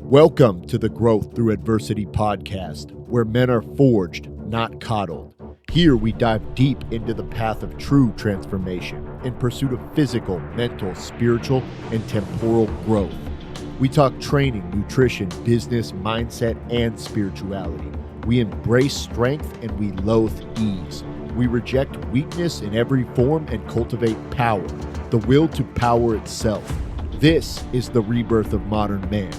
Welcome to the Growth Through Adversity podcast, where men are forged, not coddled. Here we dive deep into the path of true transformation in pursuit of physical, mental, spiritual, and temporal growth. We talk training, nutrition, business, mindset, and spirituality. We embrace strength and we loathe ease. We reject weakness in every form and cultivate power, the will to power itself. This is the rebirth of modern man.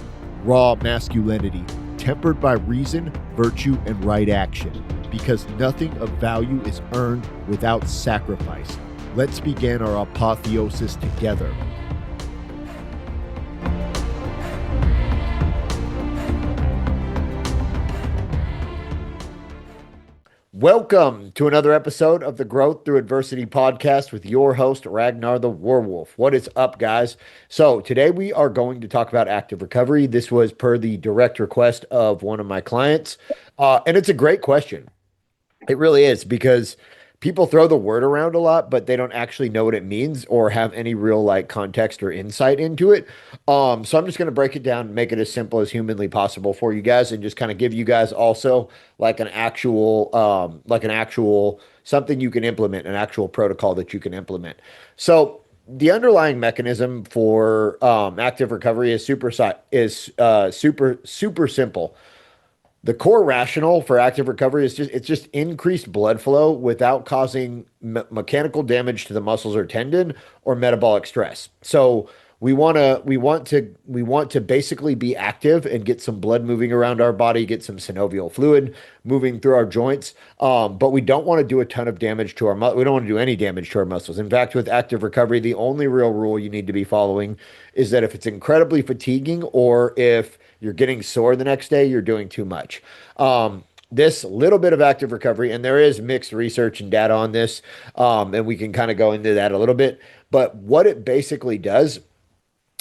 Raw masculinity, tempered by reason, virtue, and right action, because nothing of value is earned without sacrifice. Let's begin our apotheosis together. Welcome to another episode of the Growth Through Adversity podcast with your host, Ragnar the Warwolf. What is up, guys? So today we are going to talk about active recovery. This was per the direct request of one of my clients. And it's a great question. It really is, because people throw the word around a lot, but they don't actually know what it means or have any real context or insight into it. So I'm just going to break it down and make it as simple as humanly possible for you guys, and just kind of give you guys also an actual something you can implement, an actual protocol that you can implement. So the underlying mechanism for active recovery is super simple. The core rationale for active recovery is just increased blood flow without causing mechanical damage to the muscles or tendon or metabolic stress. So we want to basically be active and get some blood moving around our body, get some synovial fluid moving through our joints. But we don't want to do a ton of damage to our we don't want to do any damage to our muscles. In fact, with active recovery, the only real rule you need to be following is that if it's incredibly fatiguing or if you're getting sore the next day, you're doing too much. This little bit of active recovery, and there is mixed research and data on this, and we can kind of go into that a little bit. But what it basically does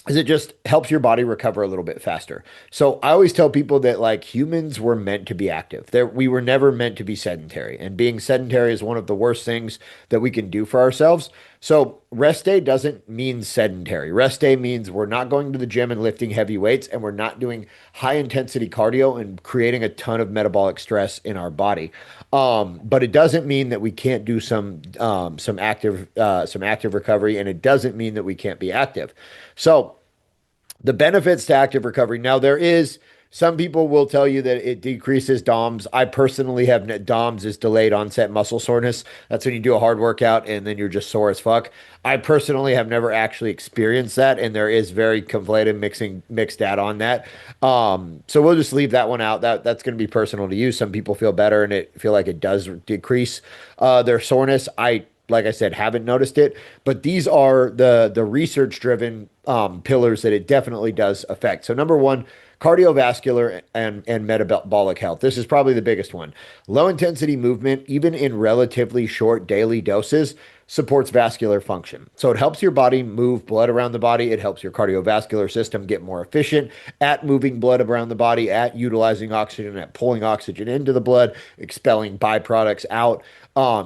is it just helps your body recover a little bit faster. So I always tell people that humans were meant to be active. We were never meant to be sedentary, and being sedentary is one of the worst things that we can do for ourselves. So rest day doesn't mean sedentary. Rest day means we're not going to the gym and lifting heavy weights, and we're not doing high intensity cardio and creating a ton of metabolic stress in our body. But it doesn't mean that we can't do some active recovery, and it doesn't mean that we can't be active. So the benefits to active recovery. Now, some people will tell you that it decreases DOMS. I personally have DOMS is delayed onset muscle soreness. That's when you do a hard workout and then you're just sore as fuck. I personally have never actually experienced that, and there is very conflated mixed data on that. So we'll just leave that one out. That's going to be personal to you. Some people feel better and feel like it does decrease their soreness. Like I said, haven't noticed it, but these are the research-driven pillars that it definitely does affect. So number one, cardiovascular and metabolic health. This is probably the biggest one. Low intensity movement, even in relatively short daily doses, supports vascular function. So it helps your body move blood around the body. It helps your cardiovascular system get more efficient at moving blood around the body, at utilizing oxygen, at pulling oxygen into the blood, expelling byproducts out.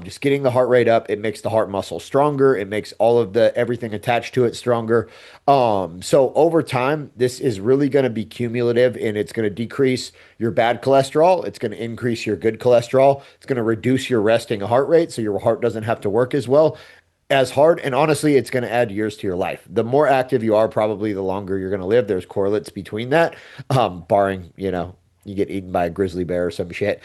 Just getting the heart rate up. It makes the heart muscle stronger. It makes everything attached to it stronger. So over time, this is really going to be cumulative, and it's going to decrease your bad cholesterol. It's going to increase your good cholesterol. It's going to reduce your resting heart rate, so your heart doesn't have to work as hard. And honestly, it's going to add years to your life. The more active you are, probably the longer you're going to live. There's correlates between that, barring, you get eaten by a grizzly bear or some shit.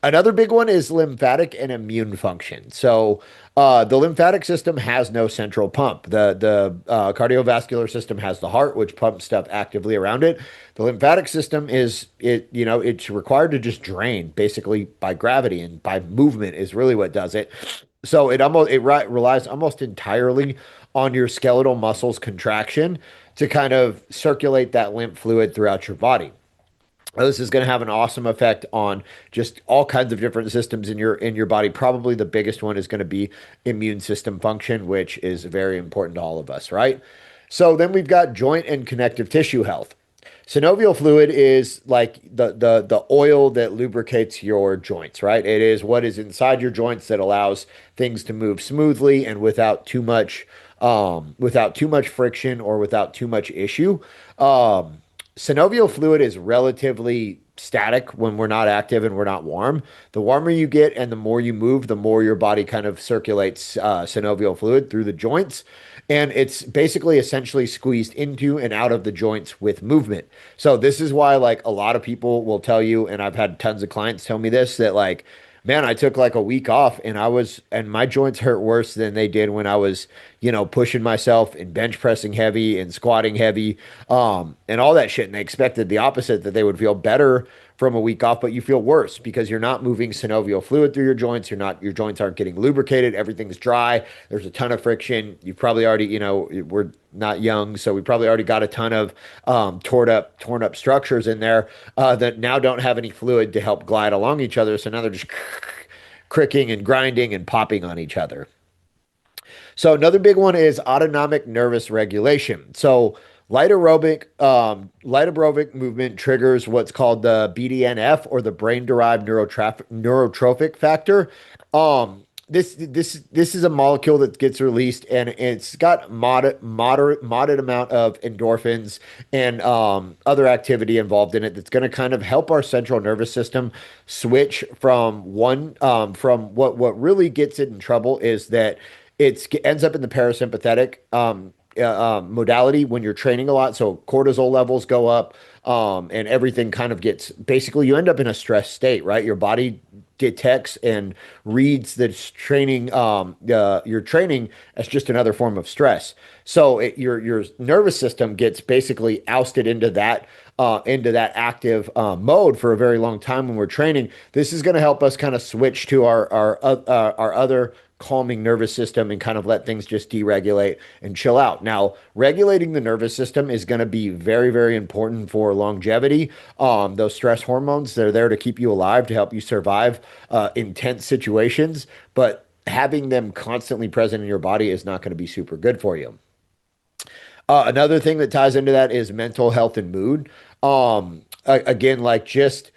Another big one is lymphatic and immune function. So the lymphatic system has no central pump. The cardiovascular system has the heart, which pumps stuff actively around it. The lymphatic system it's required to just drain basically by gravity, and by movement is really what does it. So it relies almost entirely on your skeletal muscles contraction to kind of circulate that lymph fluid throughout your body. This is going to have an awesome effect on just all kinds of different systems in your body. Probably the biggest one is going to be immune system function, which is very important to all of us, right? So then we've got joint and connective tissue health. Synovial fluid is like the oil that lubricates your joints, right? It is what is inside your joints that allows things to move smoothly and without too much friction or without too much issue. synovial fluid is relatively static when we're not active and we're not warm. The warmer you get and the more you move, the more your body kind of circulates synovial fluid through the joints. And it's basically essentially squeezed into and out of the joints with movement. So this is why like a lot of people will tell you, and I've had tons of clients tell me this, that like, man, I took like a week off and and my joints hurt worse than they did when I was, pushing myself and bench pressing heavy and squatting heavy, and all that shit. And they expected the opposite, that they would feel better from a week off, but you feel worse because you're not moving synovial fluid through your joints. Your joints aren't getting lubricated. Everything's dry. There's a ton of friction. You've probably already, we're not young, so we probably already got a ton of torn up structures in there that now don't have any fluid to help glide along each other. So now they're just cricking and grinding and popping on each other. So another big one is autonomic nervous regulation. So light aerobic movement triggers what's called the BDNF, or the brain-derived neurotrophic factor. This is a molecule that gets released, and it's got moderate amount of endorphins and other activity involved in it that's going to kind of help our central nervous system switch from what really gets it in trouble is that it ends up in the parasympathetic modality when you're training a lot. So cortisol levels go up, and everything kind of gets, basically you end up in a stress state, right? Your body detects and reads the training, your training as just another form of stress. So your nervous system gets basically ousted into that active mode for a very long time when we're training. This is going to help us kind of switch to our other calming nervous system and kind of let things just deregulate and chill out. Now, regulating the nervous system is going to be very, very important for longevity. Those stress hormones, they're there to keep you alive, to help you survive intense situations, but having them constantly present in your body is not going to be super good for you. Another thing that ties into that is mental health and mood. Again, like just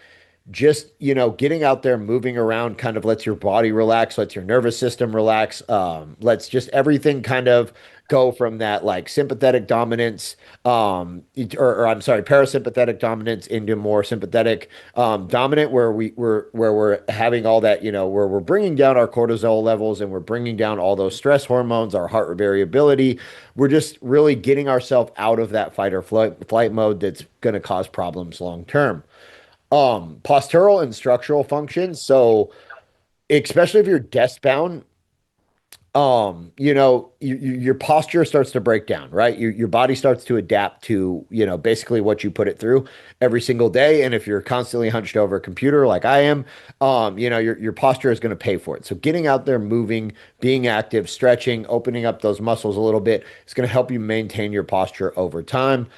getting out there, moving around kind of lets your body relax, lets your nervous system relax, lets just everything kind of go from that like sympathetic dominance, or I'm sorry, parasympathetic dominance into more sympathetic dominant, where we're having all that, where we're bringing down our cortisol levels and we're bringing down all those stress hormones, our heart rate variability. We're just really getting ourselves out of that fight or flight mode that's going to cause problems long term. Postural and structural functions. So especially if you're desk bound, your posture starts to break down, right? Your body starts to adapt to, basically what you put it through every single day. And if you're constantly hunched over a computer like I am, your posture is going to pay for it. So getting out there, moving, being active, stretching, opening up those muscles a little bit is going to help you maintain your posture over time.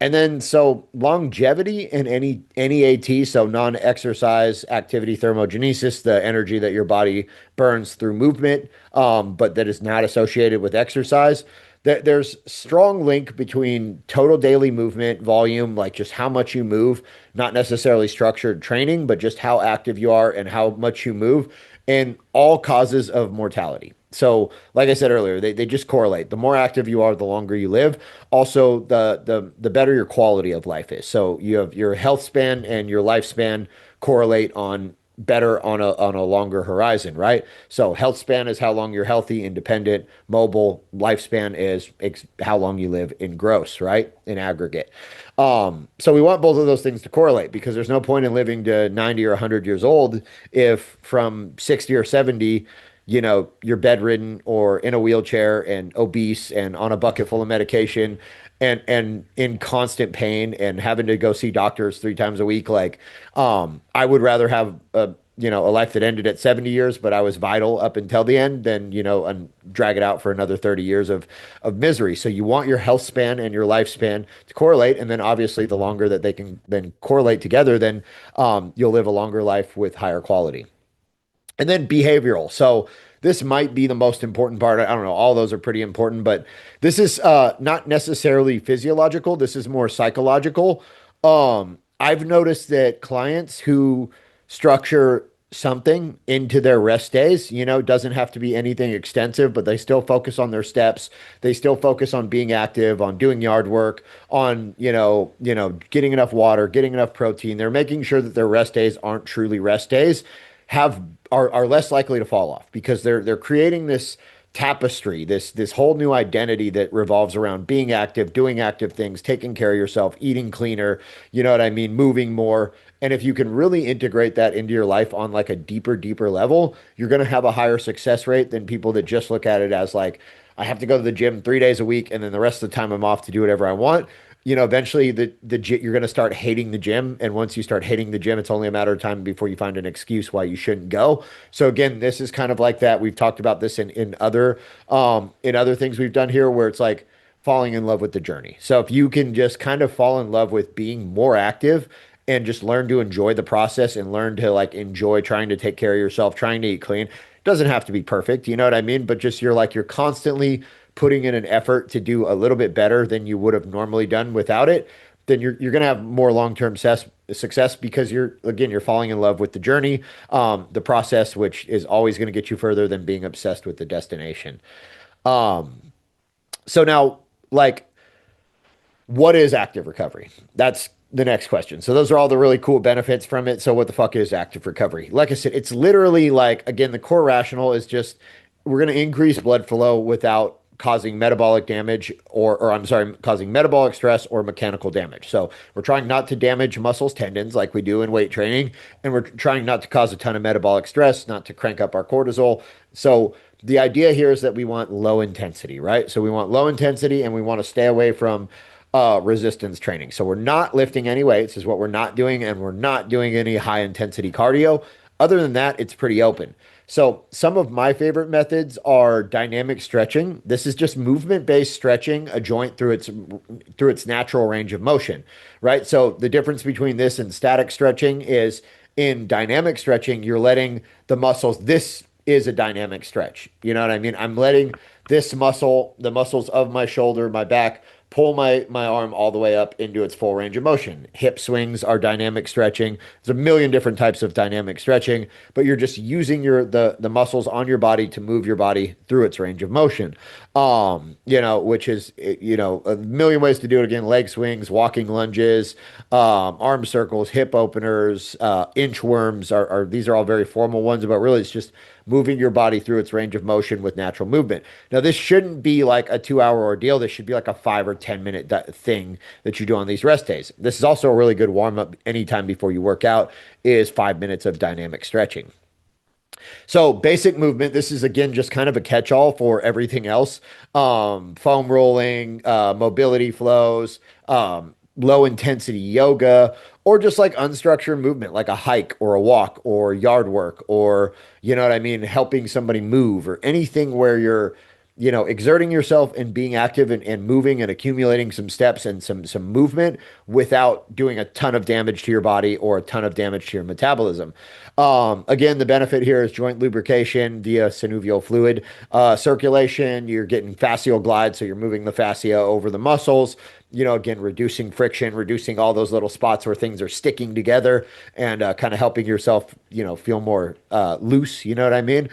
And then so longevity in any AT, so non-exercise activity thermogenesis, the energy that your body burns through movement, but that is not associated with exercise. There's strong link between total daily movement volume, like just how much you move, not necessarily structured training, but just how active you are and how much you move, and all causes of mortality. So, like I said earlier, they just correlate. The more active you are, the longer you live. Also, the better your quality of life is. So you have your health span and your lifespan correlate on better on a longer horizon, right? So health span is how long you're healthy, independent, mobile. Lifespan is how long you live in gross, right? In aggregate. So we want both of those things to correlate, because there's no point in living to 90 or 100 years old if from 60 or 70 you're bedridden or in a wheelchair and obese and on a bucket full of medication and in constant pain and having to go see doctors 3 times a week. Like, I would rather have a life that ended at 70 years, but I was vital up until the end, than, and drag it out for another 30 years of misery. So you want your health span and your lifespan to correlate. And then obviously the longer that they can then correlate together, then you'll live a longer life with higher quality. And then behavioral. So this might be the most important part. I don't know. All those are pretty important, but this is not necessarily physiological. This is more psychological. I've noticed that clients who structure something into their rest days. Doesn't have to be anything extensive, but they still focus on their steps. They still focus on being active, on doing yard work, on, getting enough water, getting enough protein. They're making sure that their rest days aren't truly rest days, have are less likely to fall off because they're creating this tapestry, this whole new identity that revolves around being active, doing active things, taking care of yourself, eating cleaner, you know what I mean, moving more. And if you can really integrate that into your life on like a deeper level, you're going to have a higher success rate than people that just look at it as like, I have to go to the gym 3 days a week and then the rest of the time I'm off to do whatever I want. Eventually you're going to start hating the gym. And once you start hating the gym, it's only a matter of time before you find an excuse why you shouldn't go. So again, this is kind of like that. We've talked about this in other things we've done here where it's like falling in love with the journey. So if you can just kind of fall in love with being more active and just learn to enjoy the process and learn to like enjoy trying to take care of yourself, trying to eat clean. Doesn't have to be perfect, you know what I mean? But just you're constantly putting in an effort to do a little bit better than you would have normally done without it, then you're going to have more long-term success because you're falling in love with the journey, the process, which is always going to get you further than being obsessed with the destination. So now, like, what is active recovery? That's the next question. So those are all the really cool benefits from it. So what the fuck is active recovery? Like I said, it's literally like, again, the core rationale is just we're going to increase blood flow without causing metabolic damage or I'm sorry, causing metabolic stress or mechanical damage. So we're trying not to damage muscles, tendons like we do in weight training, and we're trying not to cause a ton of metabolic stress, not to crank up our cortisol. So the idea here is that we want low intensity, right? So we want low intensity and we want to stay away from resistance training. So we're not lifting any weights is what we're not doing, and we're not doing any high intensity cardio. Other than that, it's pretty open. So some of my favorite methods are dynamic stretching. This is just movement-based stretching a joint through its natural range of motion, right? So the difference between this and static stretching is in dynamic stretching, you're letting the muscles, this is a dynamic stretch. You know what I mean? I'm letting this muscle, the muscles of my shoulder, my back, pull my arm all the way up into its full range of motion. Hip swings are dynamic stretching. There's a million different types of dynamic stretching, but you're just using the muscles on your body to move your body through its range of motion. Which is a million ways to do it. Again, leg swings, walking lunges, arm circles, hip openers, inchworms are these are all very formal ones, but really it's just moving your body through its range of motion with natural movement. Now, this shouldn't be like a 2 hour ordeal. This should be like a 5 or 10 minute thing that you do on these rest days. This is also a really good warm up anytime before you work out is 5 minutes of dynamic stretching. So basic movement, this is again just kind of a catch-all for everything else. Foam rolling, mobility flows, low intensity yoga, or just like unstructured movement, like a hike or a walk or yard work, or you know what I mean, helping somebody move or anything where you're exerting yourself and being active and moving and accumulating some steps and some movement without doing a ton of damage to your body or a ton of damage to your metabolism. Again, the benefit here is joint lubrication via synovial fluid circulation. You're getting fascial glide, so you're moving the fascia over the muscles. Again, reducing friction, reducing all those little spots where things are sticking together and kind of helping yourself, feel more loose. You know what I mean?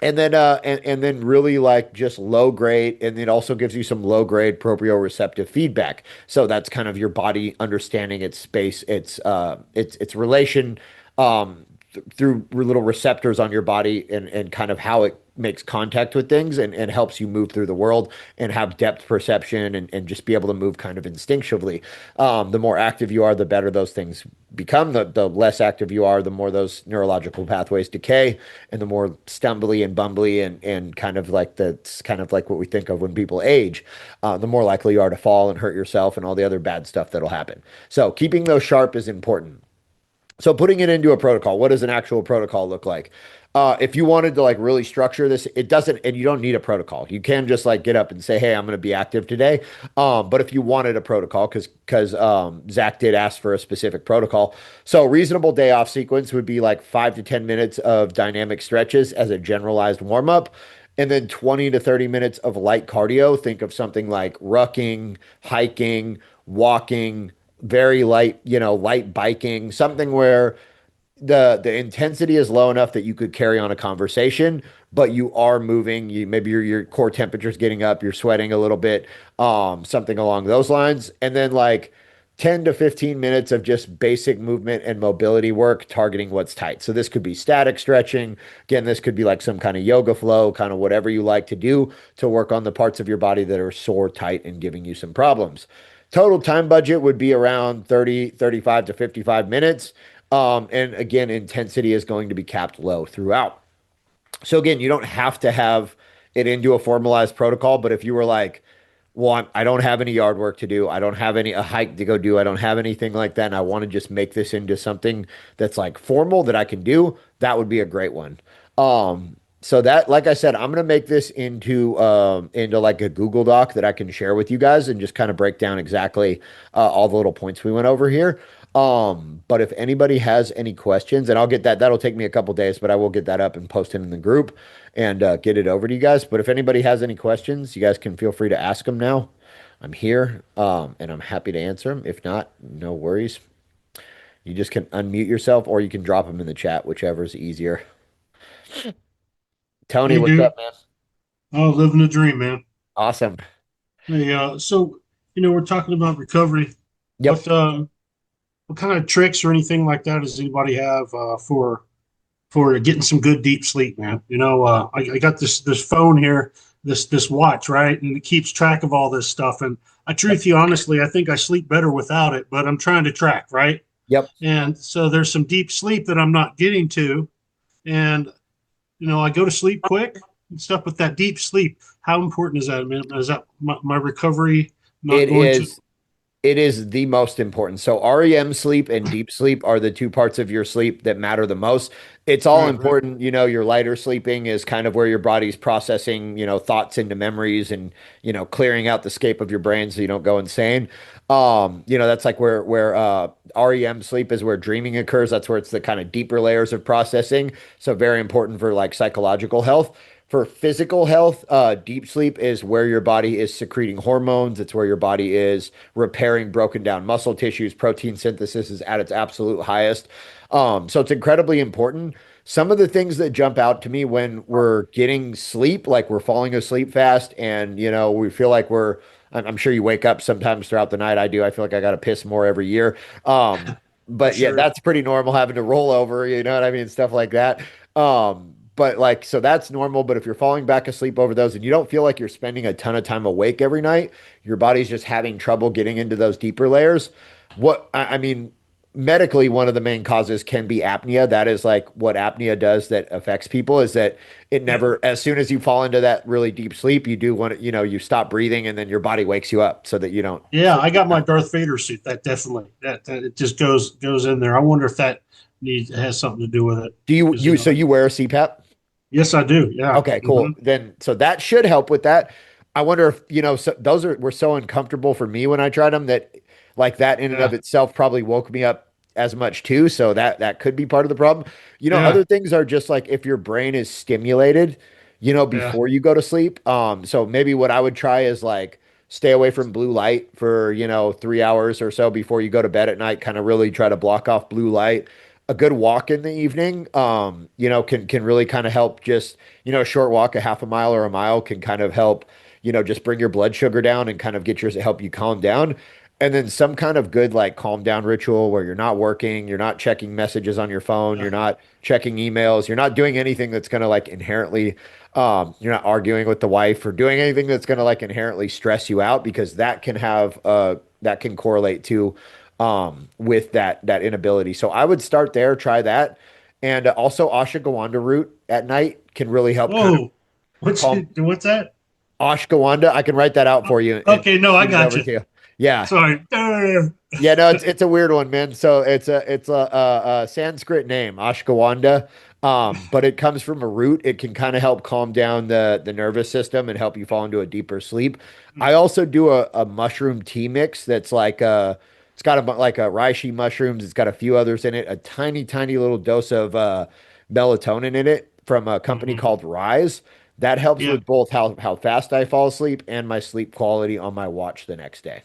And then really like just low grade, and it also gives you some low grade proprioceptive feedback. So that's kind of your body understanding its space, its relation through little receptors on your body and kind of how it makes contact with things and helps you move through the world and have depth perception and just be able to move kind of instinctively. The more active you are, the better those things become. The less active you are, the more those neurological pathways decay, and the more stumbly and bumbly and kind of like that's kind of like what we think of when people age. The more likely you are to fall and hurt yourself and all the other bad stuff that'll happen. So keeping those sharp is important. So putting it into a protocol, what does an actual protocol look like? If you wanted to like really structure this, it doesn't, and you don't need a protocol. You can just like get up and say, "Hey, I'm going to be active today." But if you wanted a protocol, because Zach did ask for a specific protocol, so reasonable day off sequence would be like 5 to 10 minutes of dynamic stretches as a generalized warm up. And then 20 to 30 minutes of light cardio. Think of something like rucking, hiking, walking, very light, light biking, something where the intensity is low enough that you could carry on a conversation, but you are moving. You maybe your core temperature is getting up, you're sweating a little bit, something along those lines. And then like 10 to 15 minutes of just basic movement and mobility work targeting what's tight. So this could be static stretching. Again, this could be like some kind of yoga flow, kind of whatever you like to do to work on the parts of your body that are sore, tight, and giving you some problems. Total time budget would be around 30, 35 to 55 minutes. And again, intensity is going to be capped low throughout. So again, you don't have to have it into a formalized protocol, but if you were like, well, I don't have any yard work to do, I don't have any a hike to go do, I don't have anything like that, and I want to just make this into something that's like formal that I can do, that would be a great one. So that, like I said, I'm gonna make this into like a Google Doc that I can share with you guys and just kind of break down exactly all the little points we went over here. But if anybody has any questions, and I'll get that, that'll take me a couple days, but I will get that up and post it in the group and get it over to you guys. But if anybody has any questions, you guys can feel free to ask them now. I'm here, and I'm happy to answer them. If not, no worries. You just can unmute yourself or you can drop them in the chat, whichever is easier. Tony, Hey, what's dude. up, man? Oh, living the dream, man. Awesome. Hey, we're talking about recovery. Yep. What what kind of tricks or anything like that does anybody have for getting some good deep sleep, man? I got this phone here, this watch, right, and it keeps track of all this stuff. And I Yep. truth you honestly, I think I sleep better without it, but I'm trying to track, right? Yep. And so there's some deep sleep that I'm not getting to, and I go to sleep quick and stuff. But that deep sleep, how important is that, man? Is that my recovery not It going to? is. It is the most important. So REM sleep and deep sleep are the two parts of your sleep that matter the most. It's all Right, right. important. Your lighter sleeping is kind of where your body's processing, thoughts into memories and, clearing out the scape of your brain so you don't go insane. That's like where REM sleep is where dreaming occurs. That's where it's the kind of deeper layers of processing. So very important for like psychological health. For physical health, deep sleep is where your body is secreting hormones. It's where your body is repairing broken down muscle tissues. Protein synthesis is at its absolute highest. So it's incredibly important. Some of the things that jump out to me when we're getting sleep, like we're falling asleep fast, and we feel like I'm sure you wake up sometimes throughout the night. I do. I feel like I got to piss more every year. For But yeah, sure. that's pretty normal having to roll over, you know what I mean? Stuff like that. But like, so that's normal. But if you're falling back asleep over those and you don't feel like you're spending a ton of time awake every night, your body's just having trouble getting into those deeper layers. I mean, medically, one of the main causes can be apnea. That is like what apnea does that affects people is that it Yeah. never, as soon as you fall into that really deep sleep, you do want to, you stop breathing and then your body wakes you up so that you don't Yeah, sleep. I got my Darth Vader suit. That definitely that it just goes in there. I wonder if that needs has something to do with it. Do you, Because you, so you wear a CPAP? yes, I do. Yeah. Okay, Hmm. cool. Then, so that should help with that. I wonder if, so those were so uncomfortable for me when I tried them that like that in and of Yeah. itself probably woke me up as much too. So that could be part of the problem. Yeah. Other things are just like if your brain is stimulated, Yeah. before you go to sleep. So maybe what I would try is like stay away from blue light for, 3 hours or so before you go to bed at night, kind of really try to block off blue light. A good walk in the evening, can really kind of help just a short walk, a half a mile or a mile can kind of help, just bring your blood sugar down and kind of help you calm down. And then some kind of good like calm down ritual where you're not working, you're not checking messages on your phone, Yeah. you're not checking emails, you're not doing anything that's going to like inherently, you're not arguing with the wife or doing anything that's going to like inherently stress you out because that can correlate to, with that inability. So I would start there, try that. And also ashwagandha root at night can really help kind of Whoa. What's calm what's that? ashwagandha. I can write that out for you and Okay. No, I shoot it got over you. to you. Yeah. Sorry. Yeah, no, it's a weird one, man. So it's a Sanskrit name, ashwagandha, but it comes from a root. It can kind of help calm down the nervous system and help you fall into a deeper sleep. I also do a mushroom tea mix that's it's got like a reishi mushrooms. It's got a few others in it. A tiny tiny little dose of melatonin in it from a company Hmm. called Rise. That helps Yeah. with both how fast I fall asleep and my sleep quality on my watch the next day.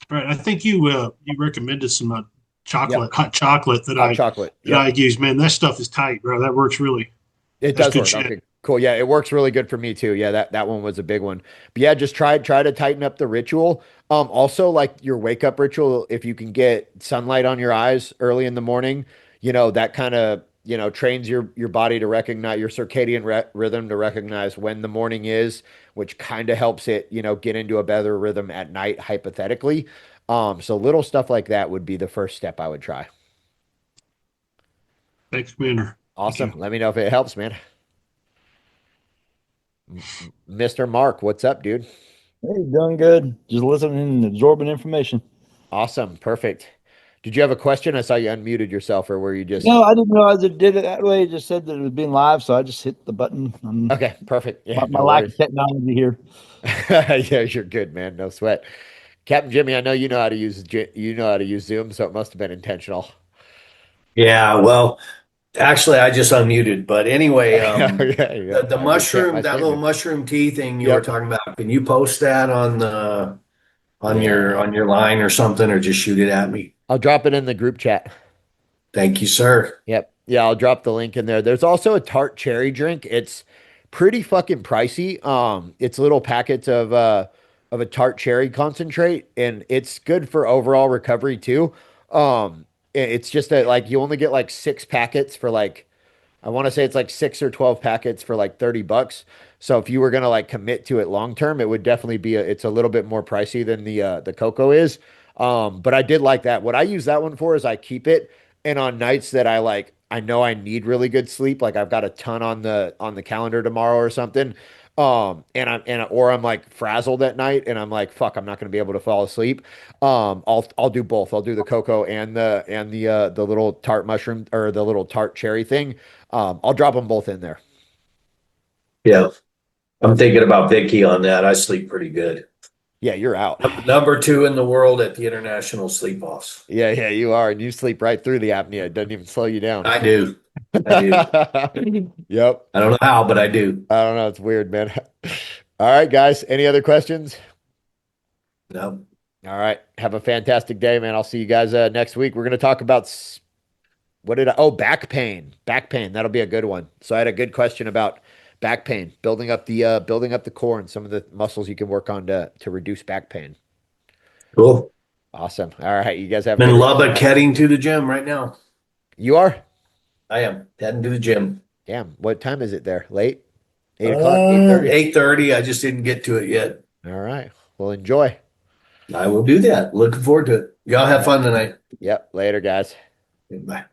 Right. I think you recommended some Yep. hot chocolate Hot chocolate. that Yep. I use. Man, that stuff is tight, bro. That works really. It That's does good work. shit. Okay, cool. Yeah, it works really good for me too. Yeah, that one was a big one. But yeah, just try to tighten up the ritual. Also like your wake up ritual, if you can get sunlight on your eyes early in the morning, that kind of, trains your body to recognize your circadian rhythm to recognize when the morning is, which kind of helps it, get into a better rhythm at night, hypothetically. So little stuff like that would be the first step I would try. Thanks, Commander. Thank Awesome. you. Let me know if it helps, man. Mr. Mark, what's up, dude? Hey, doing good. Just listening and absorbing information. Awesome. Perfect. Did you have a question? I saw you unmuted yourself, or were you just No, I didn't realize it did it that way. It just said that it was being live, so I just hit the button. okay? Perfect. My, Yeah, my no lack of worries. technology here. Yeah, you're good, man. No sweat. Captain Jimmy, I know you know how to use Zoom, so it must have been intentional. Yeah, well, actually, I just unmuted. But anyway, Yeah, yeah. the I just kept my mushroom, that little stream. mushroom tea thing you were Yep. talking about, can you post that on the Yeah. on your line or something, or just shoot it at me? I'll drop it in the group chat. Thank you, sir. Yep. Yeah, I'll drop the link in there. There's also a tart cherry drink. It's pretty fucking pricey. It's little packets of a tart cherry concentrate, and it's good for overall recovery too. It's just that like you only get like 6 packets for like I want to say it's like 6 or 12 packets for like $30. So if you were gonna like commit to it long term, it would definitely be it's a little bit more pricey than the cocoa is. But I did like that. What I use that one for is I keep it, and on nights that I know I need really good sleep, like I've got a ton on the calendar tomorrow or something. Or I'm like frazzled at night and I'm like, fuck, I'm not gonna be able to fall asleep. I'll do both. I'll do the cocoa and the little tart mushroom or the little tart cherry thing. I'll drop them both in there. Yeah, I'm thinking about Vicky on that. I sleep pretty good. Yeah, you're out. Number two in the world at the International Sleep Offs. Yeah, yeah, you are. And you sleep right through the apnea. It doesn't even slow you down. I do. I do. Yep. I don't know how, but I do. I don't know. It's weird, man. All right, guys. Any other questions? No. All right. Have a fantastic day, man. I'll see you guys next week. We're going to talk about what did I? Oh, back pain. Back pain. That'll be a good one. So I had a good question about back pain, building up the core and some of the muscles you can work on to reduce back pain. Cool. Awesome. All right. You guys have a I'm good in rest of your Lubbock night. heading to the gym right now. You are? I am heading to the gym. Damn. What time is it there? Late? 8 o'clock? 8:30? 8:30. I just didn't get to it yet. All right. Well, enjoy. I will do that. Looking forward to it. Y'all All have right. fun tonight. Yep. Later, guys. Bye.